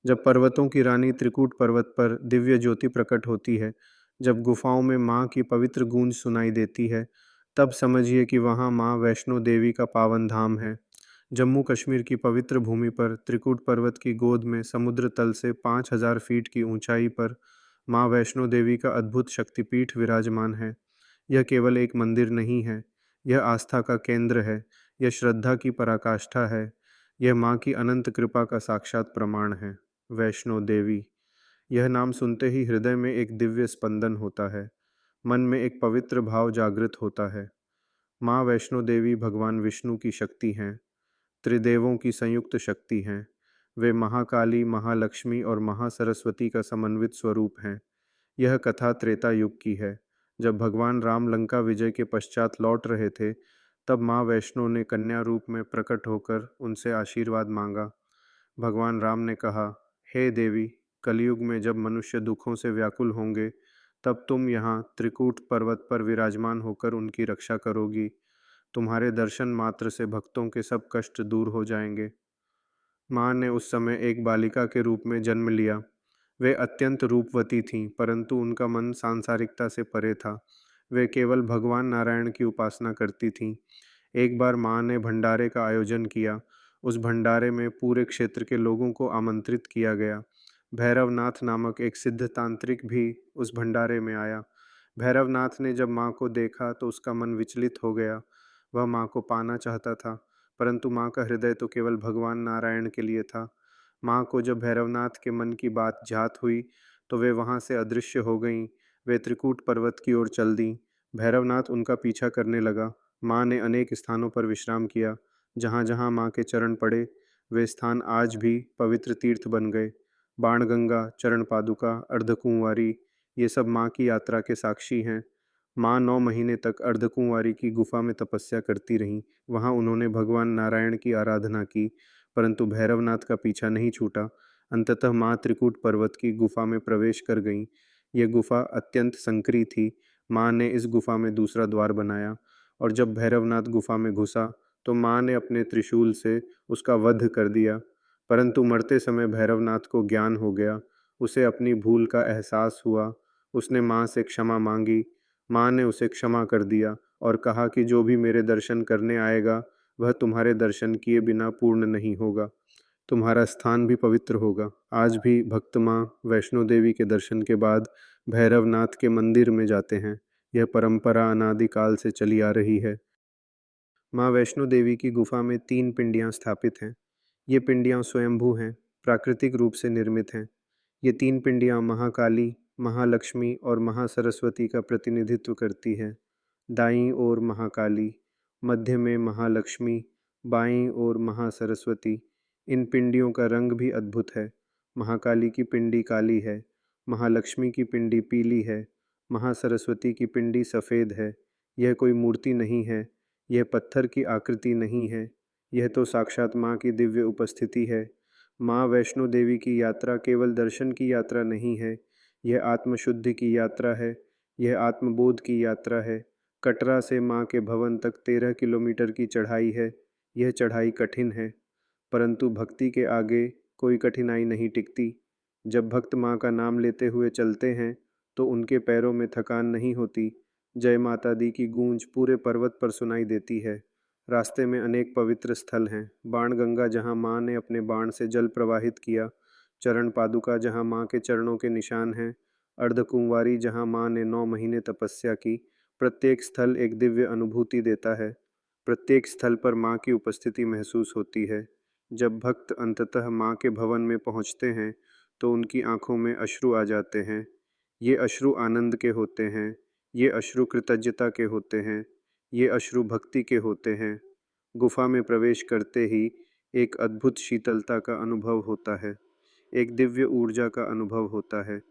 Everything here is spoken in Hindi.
जब पर्वतों की रानी त्रिकूट पर्वत पर दिव्य ज्योति प्रकट होती है, जब गुफाओं में माँ की पवित्र गूंज सुनाई देती है, तब समझिए कि वहाँ माँ वैष्णो देवी का पावन धाम है। जम्मू कश्मीर की पवित्र भूमि पर त्रिकूट पर्वत की गोद में समुद्र तल से 5,000 फीट की ऊंचाई पर माँ वैष्णो देवी का अद्भुत शक्तिपीठ विराजमान है। यह केवल एक मंदिर नहीं है, यह आस्था का केंद्र है, यह श्रद्धा की पराकाष्ठा है, यह माँ की अनंत कृपा का साक्षात प्रमाण है। वैष्णो देवी, यह नाम सुनते ही हृदय में एक दिव्य स्पंदन होता है, मन में एक पवित्र भाव जागृत होता है। माँ वैष्णो देवी भगवान विष्णु की शक्ति हैं, त्रिदेवों की संयुक्त शक्ति हैं। वे महाकाली, महालक्ष्मी और महासरस्वती का समन्वित स्वरूप हैं। यह कथा त्रेता युग की है। जब भगवान राम लंका विजय के पश्चात लौट रहे थे, तब माँ वैष्णो ने कन्या रूप में प्रकट होकर उनसे आशीर्वाद मांगा। भगवान राम ने कहा, हे देवी, कलयुग में जब मनुष्य दुखों से व्याकुल होंगे, तब तुम यहाँ त्रिकूट पर्वत पर विराजमान होकर उनकी रक्षा करोगी। तुम्हारे दर्शन मात्र से भक्तों के सब कष्ट दूर हो जाएंगे। माँ ने उस समय एक बालिका के रूप में जन्म लिया। वे अत्यंत रूपवती थीं, परंतु उनका मन सांसारिकता से परे था। वे केवल भगवान नारायण की उपासना करती थीं। एक बार माँ ने भंडारे का आयोजन किया। उस भंडारे में पूरे क्षेत्र के लोगों को आमंत्रित किया गया। भैरवनाथ नामक एक सिद्ध तांत्रिक भी उस भंडारे में आया। भैरवनाथ ने जब माँ को देखा तो उसका मन विचलित हो गया। वह माँ को पाना चाहता था, परंतु माँ का हृदय तो केवल भगवान नारायण के लिए था। माँ को जब भैरवनाथ के मन की बात जात हुई, तो वे वहाँ से अदृश्य हो गईं। वे त्रिकूट पर्वत की ओर चल दीं। भैरवनाथ उनका पीछा करने लगा। माँ ने अनेक स्थानों पर विश्राम किया। जहाँ जहाँ माँ के चरण पड़े, वे स्थान आज भी पवित्र तीर्थ बन गए। बाणगंगा, चरण पादुका, अर्धकुंवारी, ये सब माँ की यात्रा के साक्षी हैं। माँ 9 महीने तक अर्धकुंवारी की गुफा में तपस्या करती रहीं। वहाँ उन्होंने भगवान नारायण की आराधना की, परंतु भैरवनाथ का पीछा नहीं छूटा। अंततः माँ त्रिकूट पर्वत की गुफा में प्रवेश कर गईं। यह गुफा अत्यंत संकरी थी। माँ ने इस गुफा में दूसरा द्वार बनाया, और जब भैरवनाथ गुफा में घुसा, तो माँ ने अपने त्रिशूल से उसका वध कर दिया। परंतु मरते समय भैरवनाथ को ज्ञान हो गया। उसे अपनी भूल का एहसास हुआ। उसने माँ से क्षमा मांगी। माँ ने उसे क्षमा कर दिया और कहा कि जो भी मेरे दर्शन करने आएगा, वह तुम्हारे दर्शन किए बिना पूर्ण नहीं होगा। तुम्हारा स्थान भी पवित्र होगा। आज भी भक्त माँ वैष्णो देवी के दर्शन के बाद भैरवनाथ के मंदिर में जाते हैं। यह परंपरा अनादिकाल से चली आ रही है। माँ वैष्णो देवी की गुफा में 3 पिंडियाँ स्थापित हैं। ये पिंडियाँ स्वयंभू हैं, प्राकृतिक रूप से निर्मित हैं। ये 3 पिंडियाँ महाकाली, महालक्ष्मी और महासरस्वती का प्रतिनिधित्व करती हैं। दाईं ओर महाकाली, मध्य में महालक्ष्मी, बाईं ओर महासरस्वती। इन पिंडियों का रंग भी अद्भुत है। महाकाली की पिंडी काली है, महालक्ष्मी की पिंडी पीली है, महासरस्वती की पिंडी सफ़ेद है। यह कोई मूर्ति नहीं है, यह पत्थर की आकृति नहीं है, यह तो साक्षात माँ की दिव्य उपस्थिति है। माँ वैष्णो देवी की यात्रा केवल दर्शन की यात्रा नहीं है, यह आत्मशुद्धि की यात्रा है, यह आत्मबोध की यात्रा है। कटरा से माँ के भवन तक 13 किलोमीटर की चढ़ाई है। यह चढ़ाई कठिन है, परंतु भक्ति के आगे कोई कठिनाई नहीं टिकती। जब भक्त माँ का नाम लेते हुए चलते हैं, तो उनके पैरों में थकान नहीं होती। जय माता दी की गूंज पूरे पर्वत पर सुनाई देती है। रास्ते में अनेक पवित्र स्थल हैं। बाणगंगा, जहाँ माँ ने अपने बाण से जल प्रवाहित किया। चरण पादुका, जहाँ माँ के चरणों के निशान हैं। अर्धकुंवारी, जहाँ माँ ने 9 महीने तपस्या की। प्रत्येक स्थल एक दिव्य अनुभूति देता है। प्रत्येक स्थल पर माँ की उपस्थिति महसूस होती है। जब भक्त अंततः माँ के भवन में पहुँचते हैं, तो उनकी आंखों में अश्रु आ जाते हैं। ये अश्रु आनंद के होते हैं, ये अश्रु कृतज्ञता के होते हैं, ये अश्रु भक्ति के होते हैं। गुफा में प्रवेश करते ही एक अद्भुत शीतलता का अनुभव होता है, एक दिव्य ऊर्जा का अनुभव होता है।